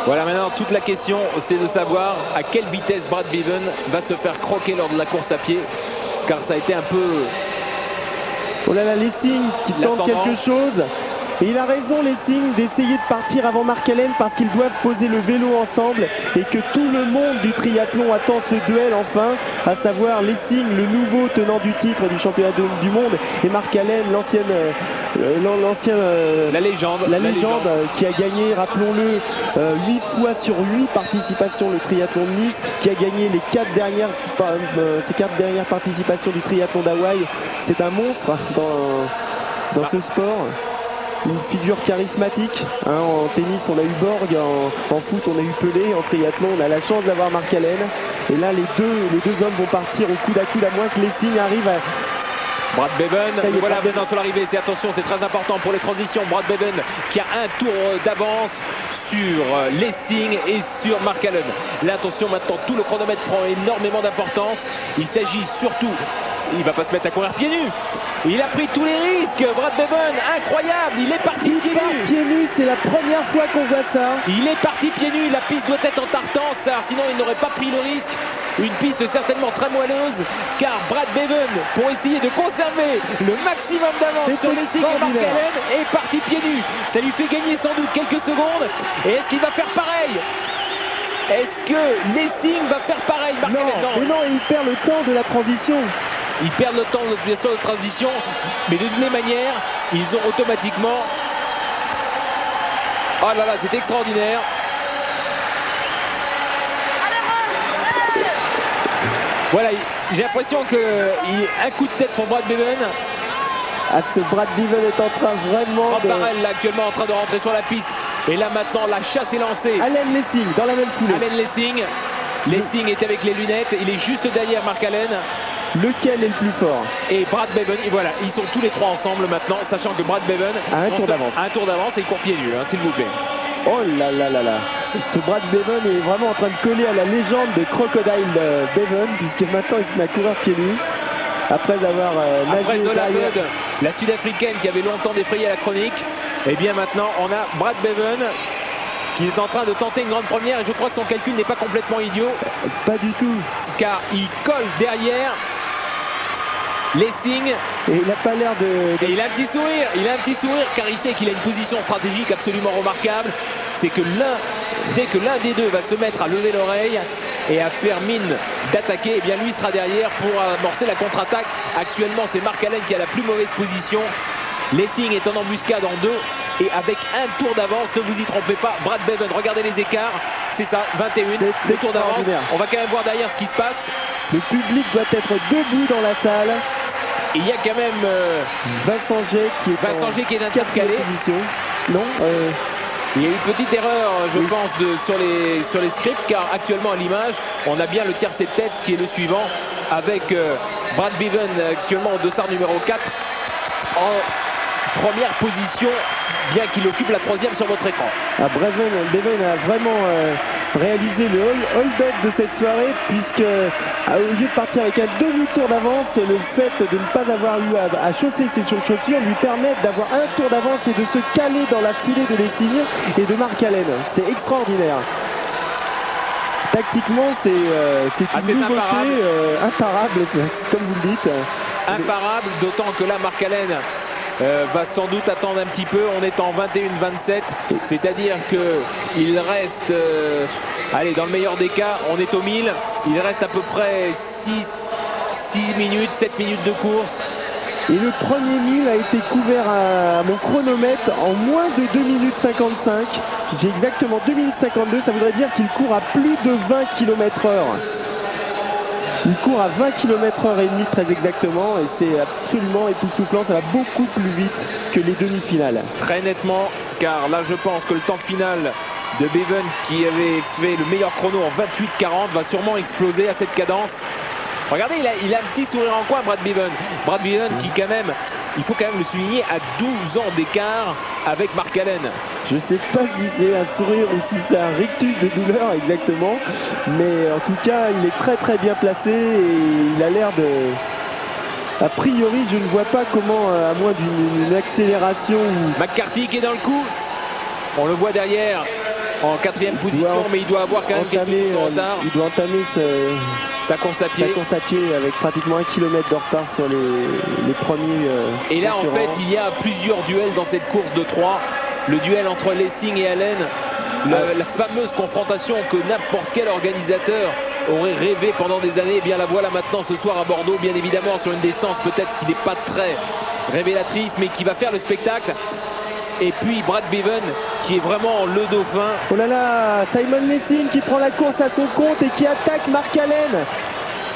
Voilà, maintenant toute la question c'est de savoir à quelle vitesse Brad Beaven va se faire croquer lors de la course à pied, car ça a été un peu... Oh là là, Lessing qui tente quelque chose. Et il a raison, Lessing, d'essayer de partir avant Mark Allen parce qu'ils doivent poser le vélo ensemble et que tout le monde du triathlon attend ce duel enfin, à savoir Lessing, le nouveau tenant du titre du championnat du monde, et Mark Allen, la légende qui a gagné, rappelons-le, 8 fois sur 8 participations le triathlon de Nice, qui a gagné les 4 dernières participations du triathlon d'Hawaï. C'est un monstre dans ce sport. Une figure charismatique, hein, en tennis on a eu Borg, en foot on a eu Pelé, en triathlon on a la chance d'avoir Mark Allen. Et là les deux hommes vont partir au coude à moins que Lessing arrive à... Brad Beaven, voilà maintenant sur l'arrivée, c'est attention, c'est très important pour les transitions. Brad Beaven qui a un tour d'avance sur Lessing et sur Mark Allen. Là attention, maintenant tout le chronomètre prend énormément d'importance. Il s'agit surtout, il va pas se mettre à courir pieds nus. Il a pris tous les risques, Brad Beaven, incroyable, il est parti pieds nus. C'est la première fois qu'on voit ça. Il est parti pieds nus, la piste doit être en tartan, ça, sinon il n'aurait pas pris le risque. Une piste certainement très moelleuse, car Brad Beaven, pour essayer de conserver le maximum d'avance sur Lessing et Mark Allen, est parti pieds nus. Ça lui fait gagner sans doute quelques secondes. Et est-ce qu'il va faire pareil? Est-ce que Lessing va faire pareil, Mark Allen? Non, mais non, il perd le temps de la transition. Ils perdent le temps bien sûr de transition, mais de toutes les manières, ils ont automatiquement... Oh là là, c'est extraordinaire. Voilà, j'ai l'impression qu'un coup de tête pour Brad Beaven. Ce Brad Beaven est en train vraiment de... Barrel, là, actuellement en train de rentrer sur la piste. Et là maintenant, la chasse est lancée. Allen Lessing, dans la même foulée. Allen Lessing. Lessing est avec les lunettes. Il est juste derrière Mark Allen. Lequel est le plus fort? Et Brad Beaven, et voilà, ils sont tous les trois ensemble maintenant, sachant que Brad Beaven a un tour d'avance. Un tour d'avance et il court pieds nus, hein, s'il vous plaît. Oh là là là là. Ce Brad Beaven est vraiment en train de coller à la légende de Crocodile Beaven, puisque maintenant il se met à courir pieds nus. Après avoir nagé derrière la Sud-Africaine qui avait longtemps défrayé la chronique, et bien maintenant on a Brad Beaven qui est en train de tenter une grande première, et je crois que son calcul n'est pas complètement idiot. Pas du tout. Car il colle derrière Lessing. Et il n'a pas l'air de... Et il a un petit sourire, car il sait qu'il a une position stratégique absolument remarquable. C'est que dès que l'un des deux va se mettre à lever l'oreille et à faire mine d'attaquer, et bien lui sera derrière pour amorcer la contre-attaque. Actuellement c'est Mark Allen qui a la plus mauvaise position. Lessing est en embuscade en deux et avec un tour d'avance, ne vous y trompez pas, Brad Beaven, regardez les écarts, c'est ça, 21, le tour d'avance. On va quand même voir derrière ce qui se passe. Le public doit être debout dans la salle. Et il y a quand même Vincent G qui est intercalé. Non, il y a eu une petite erreur, je pense, sur les scripts, car actuellement à l'image, on a bien le tiercé de tête qui est le suivant, avec Brad Beaven actuellement au dossard numéro 4, en première position, bien qu'il occupe la troisième sur votre écran. Beaven a vraiment réalisé le hold-up de cette soirée, puisque au lieu de partir avec un demi-tour d'avance, le fait de ne pas avoir eu à chausser ses chaussures lui permet d'avoir un tour d'avance et de se caler dans la foulée de Lessing et de Mark Allen. C'est extraordinaire. Tactiquement, c'est une nouveauté imparable, comme vous le dites. Imparable, d'autant que là, Mark Allen va sans doute attendre un petit peu. On est en 21-27, c'est-à-dire qu'il reste, allez, dans le meilleur des cas, on est au 1000. Il reste à peu près 6 minutes, 7 minutes de course. Et le premier 1000 a été couvert à mon chronomètre en moins de 2 minutes 55. J'ai exactement 2 minutes 52, ça voudrait dire qu'il court à plus de 20 km/h. Il court à 20 km/h et demi très exactement, et c'est absolument époustouflant, ça va beaucoup plus vite que les demi-finales. Très nettement, car là je pense que le temps final de Beaven, qui avait fait le meilleur chrono en 28-40, va sûrement exploser à cette cadence. Regardez, il a un petit sourire en coin, Brad Beaven. Brad Beaven qui quand même, il faut quand même le souligner, a 12 ans d'écart avec Mark Allen. Je ne sais pas si c'est un sourire ou si c'est un rictus de douleur exactement, mais en tout cas il est très très bien placé et il a l'air de... A priori je ne vois pas comment, à moins d'une accélération... McCarthy qui est dans le coup, on le voit derrière, en 4e position, mais il doit avoir quand même quelques minutes de retard. Il doit entamer sa course à pied. Avec pratiquement 1 kilomètre de retard sur les premiers. Et là, en fait, il y a plusieurs duels dans cette course de 3. Le duel entre Lessing et Allen, la fameuse confrontation que n'importe quel organisateur aurait rêvé pendant des années. Eh bien, la voilà maintenant ce soir à Bordeaux, bien évidemment sur une distance peut-être qui n'est pas très révélatrice, mais qui va faire le spectacle. Et puis Brad Bevan qui est vraiment le dauphin. Oh là là, Simon Lessing qui prend la course à son compte et qui attaque Mark Allen.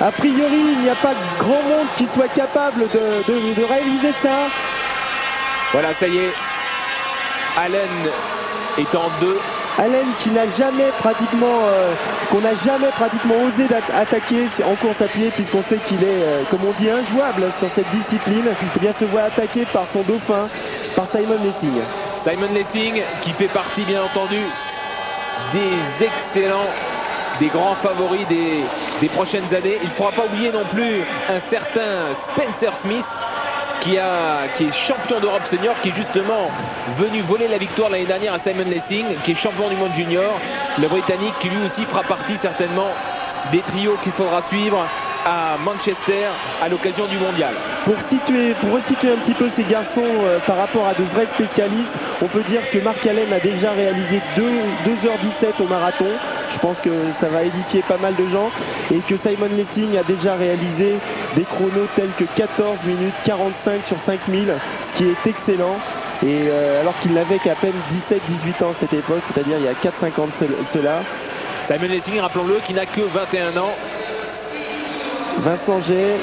A priori, il n'y a pas grand monde qui soit capable de réaliser ça. Voilà, ça y est. Allen est en 2. Allen qui n'a jamais pratiquement qu'on n'a jamais pratiquement osé attaquer en course à pied, puisqu'on sait qu'il est, comme on dit, injouable sur cette discipline. Eh bien, se voit attaqué par son dauphin, par Simon Lessing. Simon Lessing qui fait partie, bien entendu, des excellents, des grands favoris des prochaines années. Il ne faudra pas oublier non plus un certain Spencer Smith qui est champion d'Europe senior, qui est justement venu voler la victoire l'année dernière à Simon Lessing, qui est champion du monde junior. Le Britannique qui lui aussi fera partie certainement des trios qu'il faudra suivre à Manchester à l'occasion du mondial. Pour resituer un petit peu ces garçons par rapport à de vrais spécialistes, on peut dire que Mark Allen a déjà réalisé 2h17 au marathon. Je pense que ça va édifier pas mal de gens. Et que Simon Lessing a déjà réalisé des chronos tels que 14 minutes 45 sur 5000, ce qui est excellent. Et alors qu'il n'avait qu'à peine 17-18 ans à cette époque, c'est-à-dire il y a 4-5 ans de cela. Simon Lessing, rappelons-le, qui n'a que 21 ans. Vincent Jay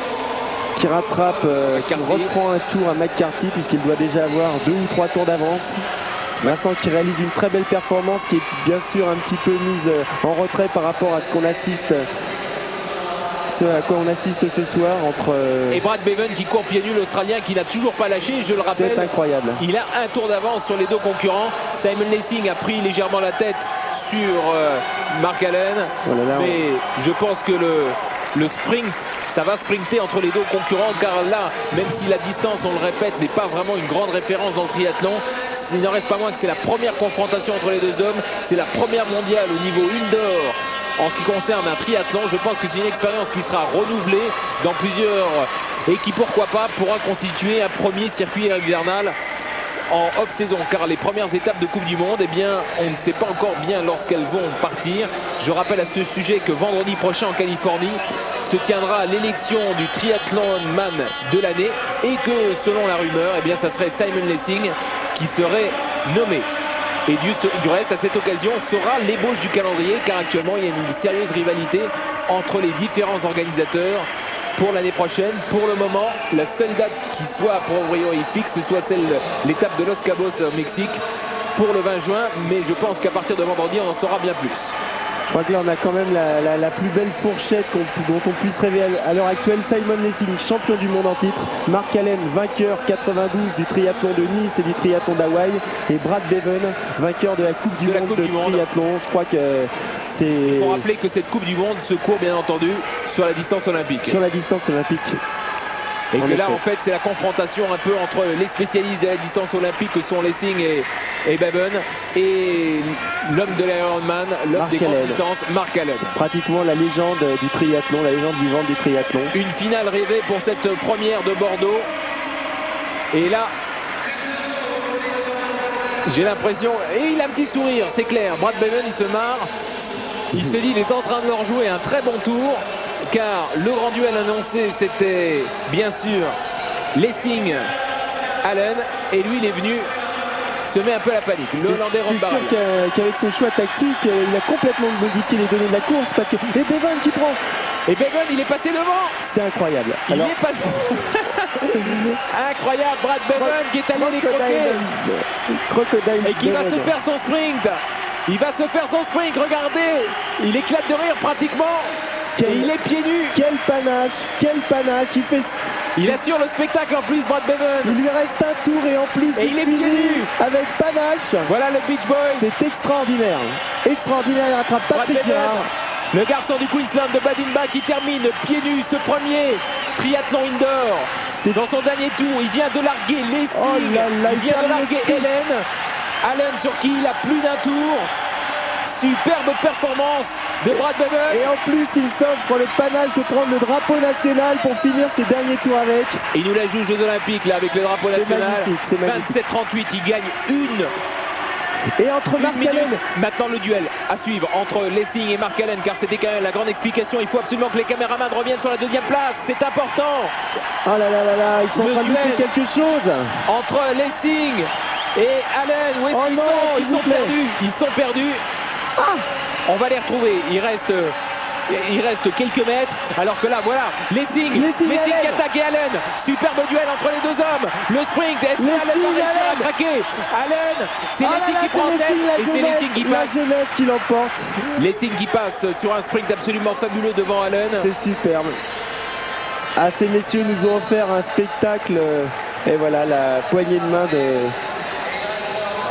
qui rattrape, qui reprend un tour à McCarthy puisqu'il doit déjà avoir 2 ou 3 tours d'avance. Vincent qui réalise une très belle performance, qui est bien sûr un petit peu mise en retrait par rapport à ce qu'on assiste, à quoi on assiste ce soir entre... Et Brad Bevan qui court pieds nus, l'Australien qui n'a toujours pas lâché, je le rappelle. C'est incroyable. Il a un tour d'avance sur les deux concurrents. Simon Lessing a pris légèrement la tête sur Mark Allen, mais je pense que le sprint, ça va sprinter entre les deux concurrents, car là, même si la distance, on le répète, n'est pas vraiment une grande référence dans le triathlon, il n'en reste pas moins que c'est la première confrontation entre les deux hommes, c'est la première mondiale au niveau indoor en ce qui concerne un triathlon. Je pense que c'est une expérience qui sera renouvelée dans plusieurs et qui, pourquoi pas, pourra constituer un premier circuit hivernal en off-saison, car les premières étapes de Coupe du Monde, eh bien, on ne sait pas encore bien lorsqu'elles vont partir. Je rappelle à ce sujet que vendredi prochain en Californie se tiendra l'élection du triathlonman de l'année et que, selon la rumeur, eh bien, ça serait Simon Lessing qui serait nommé. Et du reste, à cette occasion, sera l'ébauche du calendrier, car actuellement, il y a une sérieuse rivalité entre les différents organisateurs pour l'année prochaine. Pour le moment, la seule date qui soit a priori fixe, soit l'étape de Los Cabos au Mexique pour le 20 juin, mais je pense qu'à partir de vendredi, on en saura bien plus. Je crois que là on a quand même la plus belle fourchette dont on puisse rêver à l'heure actuelle. Simon Lessing, champion du monde en titre. Mark Allen, vainqueur 92 du triathlon de Nice et du triathlon d'Hawaï. Et Brad Bevan, vainqueur de la Coupe du Monde de triathlon. Je crois que c'est... Il faut rappeler que cette Coupe du Monde se court bien entendu sur la distance olympique. Sur la distance olympique. Et que là, en fait, c'est la confrontation un peu entre les spécialistes de la distance olympique que sont Lessing et Bevan et l'homme de l'Ironman, l'homme des grandes distances, Mark Allen. Pratiquement la légende du triathlon, la légende vivante du triathlon. Une finale rêvée pour cette première de Bordeaux. Et là, j'ai l'impression, et il a un petit sourire, c'est clair. Brad Bevan, il se marre. Il se dit, il est en train de leur jouer un très bon tour. Car le grand duel annoncé, c'était bien sûr Lessing Allen, et lui il est venu semer un peu la panique. Le Hollandais Ron Barrel. Qu'avec son choix tactique, il a complètement modifié les données de la course, parce que et Bevan qui prend. Et Bevan, il est passé devant. C'est incroyable. Il est passé. Incroyable, Brad Bevan qui est allé les croquer et qui va se faire son sprint. Il va se faire son sprint, regardez. Il éclate de rire pratiquement. Et il est pieds nus. Quel panache, il assure le spectacle en plus, Brad Bevan. Il lui reste un tour et en plus il est pieds nus avec panache. Voilà le Beach Boys. C'est extraordinaire. Extraordinaire, il rattrape Patrick Girard. Le garçon du Queensland de Badinba qui termine pieds nus ce premier triathlon indoor. C'est dans son dernier tour. Il vient de larguer Lessing. Il vient de larguer Allen sur qui il a plus d'un tour. Superbe performance de Brad Beven. Et en plus, il s'offre le panache de prendre le drapeau national pour finir ses derniers tours avec. Il nous la joue aux Jeux Olympiques là avec le drapeau national. C'est magnifique. 27-38, il gagne une. Et entre Mark Allen. Maintenant le duel à suivre entre Lessing et Mark Allen, car c'était quand même la grande explication. Il faut absolument que les caméramans reviennent sur la deuxième place. C'est important. Oh là là là là, ils sont en train de faire quelque chose. Entre Lessing et Allen, où est-ce qu'ils sont? Ils sont perdus. Ils sont perdus. Ah, on va les retrouver. Il reste quelques mètres, alors que là, voilà, Lessing qui attaque et Allen. Superbe duel entre les deux hommes. Le sprint, est-ce que Allen va réussir à craquer? Allen, c'est Lessing qui prend tête et c'est Lessing qui passe. La jeunesse qui l'emporte. Lessing qui passe sur un sprint absolument fabuleux devant Allen. C'est superbe. Ah, ces messieurs nous ont offert un spectacle. Et voilà la poignée de main de...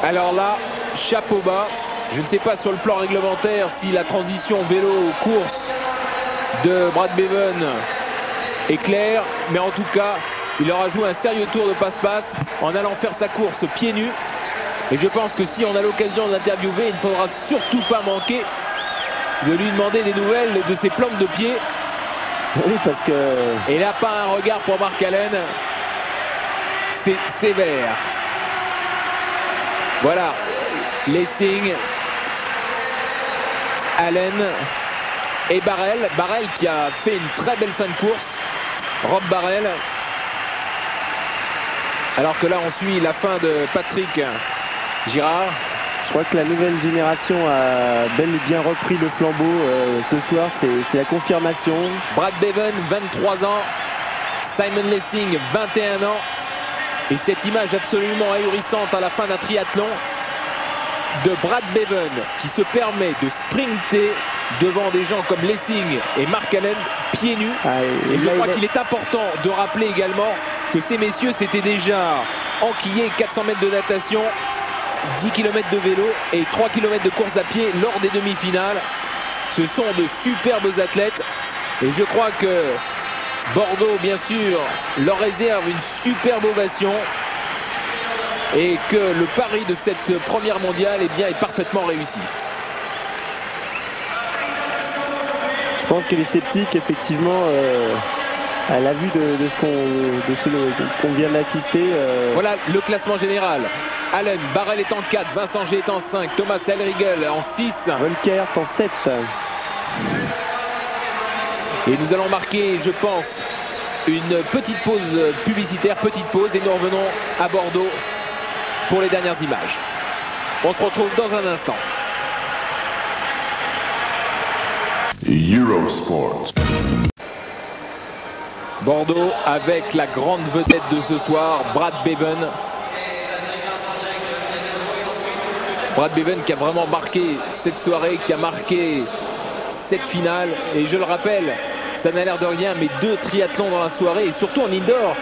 Alors là, chapeau bas. Je ne sais pas sur le plan réglementaire si la transition vélo-course de Brad Beven est claire, mais en tout cas, il aura joué un sérieux tour de passe-passe en allant faire sa course pieds nus. Et je pense que si on a l'occasion de l'interviewer, il ne faudra surtout pas manquer de lui demander des nouvelles de ses plantes de pied. Oui, parce que... Et là, pas un regard pour Mark Allen. C'est sévère. Voilà. Lessing, Allen et Barrel. Barrel qui a fait une très belle fin de course. Rob Barrel. Alors que là on suit la fin de Patrick Girard. Je crois que la nouvelle génération a bel et bien repris le flambeau ce soir. C'est la confirmation. Brad Beven, 23 ans. Simon Lessing, 21 ans. Et cette image absolument ahurissante à la fin d'un triathlon de Brad Beven qui se permet de sprinter devant des gens comme Lessing et Mark Allen pieds nus. Et je crois qu'il est important de rappeler également que ces messieurs s'étaient déjà enquillés 400 mètres de natation, 10 km de vélo et 3 km de course à pied lors des demi-finales. Ce sont de superbes athlètes et je crois que Bordeaux bien sûr leur réserve une superbe ovation. Et que le pari de cette première mondiale est parfaitement réussi. Je pense que les sceptiques, effectivement, à la vue de ce qu'on vient d'assister... Voilà le classement général. Allen, Barrel est en 4, Vincent G est en 5, Thomas Elriegel en 6. Volkert en 7. Et nous allons marquer, je pense, une petite pause publicitaire, et nous revenons à Bordeaux pour les dernières images. On se retrouve dans un instant. Eurosport. Bordeaux avec la grande vedette de ce soir, Brad Beven. Brad Beven qui a vraiment marqué cette soirée, qui a marqué cette finale. Et je le rappelle, ça n'a l'air de rien, mais 2 triathlons dans la soirée et surtout en indoor.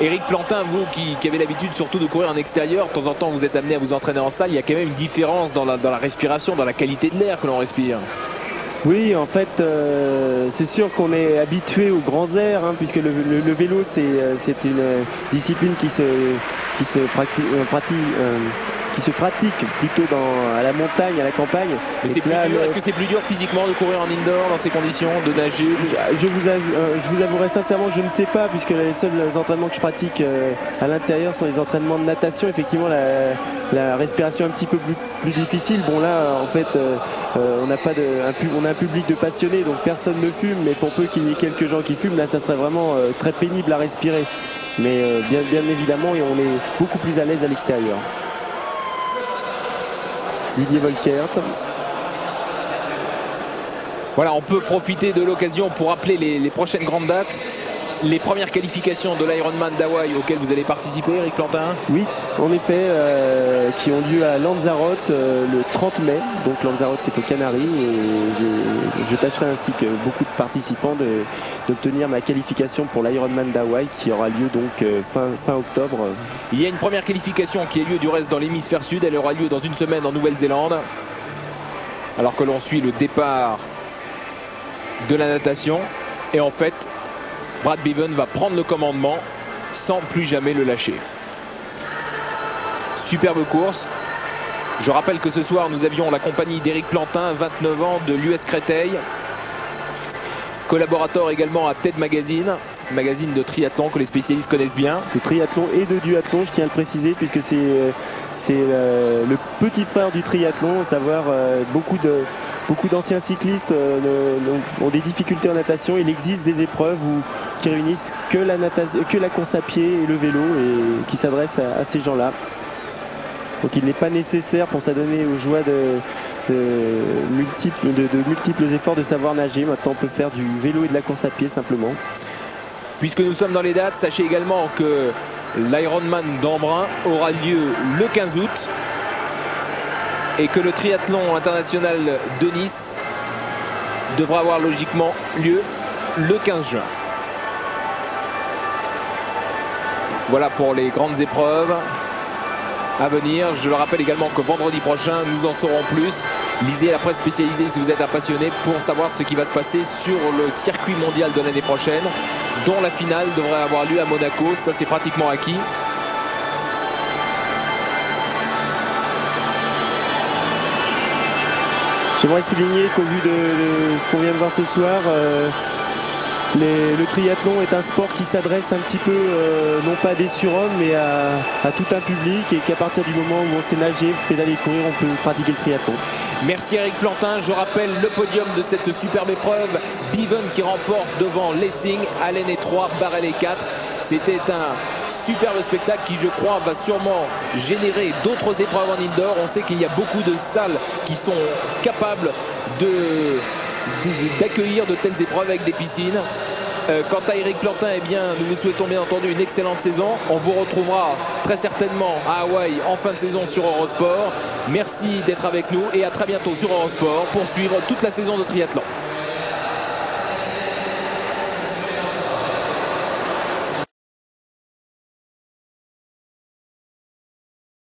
Éric Plantin, vous qui avez l'habitude surtout de courir en extérieur, de temps en temps vous êtes amené à vous entraîner en salle, il y a quand même une différence dans la respiration, dans la qualité de l'air que l'on respire. Oui, en fait, c'est sûr qu'on est habitué aux grands airs, hein, puisque le vélo c'est une discipline qui se pratique plutôt à la montagne, à la campagne. Mais est-ce que c'est plus dur physiquement de courir en indoor dans ces conditions, de nager? Je vous avouerai sincèrement, je ne sais pas, puisque les seuls entraînements que je pratique à l'intérieur sont les entraînements de natation. Effectivement, la respiration est un petit peu plus difficile. Bon là, en fait, on a un public de passionnés, donc personne ne fume, mais pour peu qu'il y ait quelques gens qui fument, là, ça serait vraiment très pénible à respirer. Mais bien évidemment, on est beaucoup plus à l'aise à l'extérieur. Didier Volkert. Voilà, on peut profiter de l'occasion pour rappeler les prochaines grandes dates. Les premières qualifications de l'Ironman d'Hawaï auxquelles vous allez participer, Éric Plantin? Oui, en effet, qui ont lieu à Lanzarote le 30 mai. Donc Lanzarote, c'est aux Canaries. Et je tâcherai ainsi que beaucoup de participants d'obtenir ma qualification pour l'Ironman d'Hawaï qui aura lieu donc fin octobre. Il y a une première qualification qui a lieu du reste dans l'hémisphère sud. Elle aura lieu dans une semaine en Nouvelle-Zélande. Alors que l'on suit le départ de la natation. Et en fait, Brad Beven va prendre le commandement sans plus jamais le lâcher. Superbe course. Je rappelle que ce soir nous avions la compagnie d'Éric Plantin, 29 ans, de l'US Créteil, collaborateur également à TED Magazine, magazine de triathlon que les spécialistes connaissent bien. De triathlon et de duathlon, je tiens à le préciser, puisque c'est le petit frère du triathlon, à savoir beaucoup d'anciens cyclistes ont des difficultés en natation. Il existe des épreuves qui réunissent que la course à pied et le vélo et qui s'adressent à ces gens-là. Donc il n'est pas nécessaire pour s'adonner aux joies de multiples efforts de savoir nager. Maintenant on peut faire du vélo et de la course à pied simplement. Puisque nous sommes dans les dates, sachez également que l'Ironman d'Embrun aura lieu le 15 août et que le triathlon international de Nice devra avoir logiquement lieu le 15 juin. Voilà pour les grandes épreuves à venir. Je le rappelle également que vendredi prochain, nous en saurons plus. Lisez la presse spécialisée si vous êtes un passionné pour savoir ce qui va se passer sur le circuit mondial de l'année prochaine, dont la finale devrait avoir lieu à Monaco. Ça, c'est pratiquement acquis. J'aimerais souligner qu'au vu de ce qu'on vient de voir ce soir, le triathlon est un sport qui s'adresse un petit peu, non pas à des surhommes, mais à tout un public, et qu'à partir du moment où on sait nager, pédaler et courir, on peut pratiquer le triathlon. Merci Éric Plantin. Je rappelle le podium de cette superbe épreuve. Bevan qui remporte devant Lessing, Allen et 3, Barrel et 4. C'était un superbe spectacle qui, je crois, va sûrement générer d'autres épreuves en indoor. On sait qu'il y a beaucoup de salles qui sont capables d'accueillir de telles épreuves avec des piscines. Quant à Éric Plantin, eh bien, nous vous souhaitons bien entendu une excellente saison. On vous retrouvera très certainement à Hawaï en fin de saison sur Eurosport. Merci d'être avec nous et à très bientôt sur Eurosport pour suivre toute la saison de triathlon.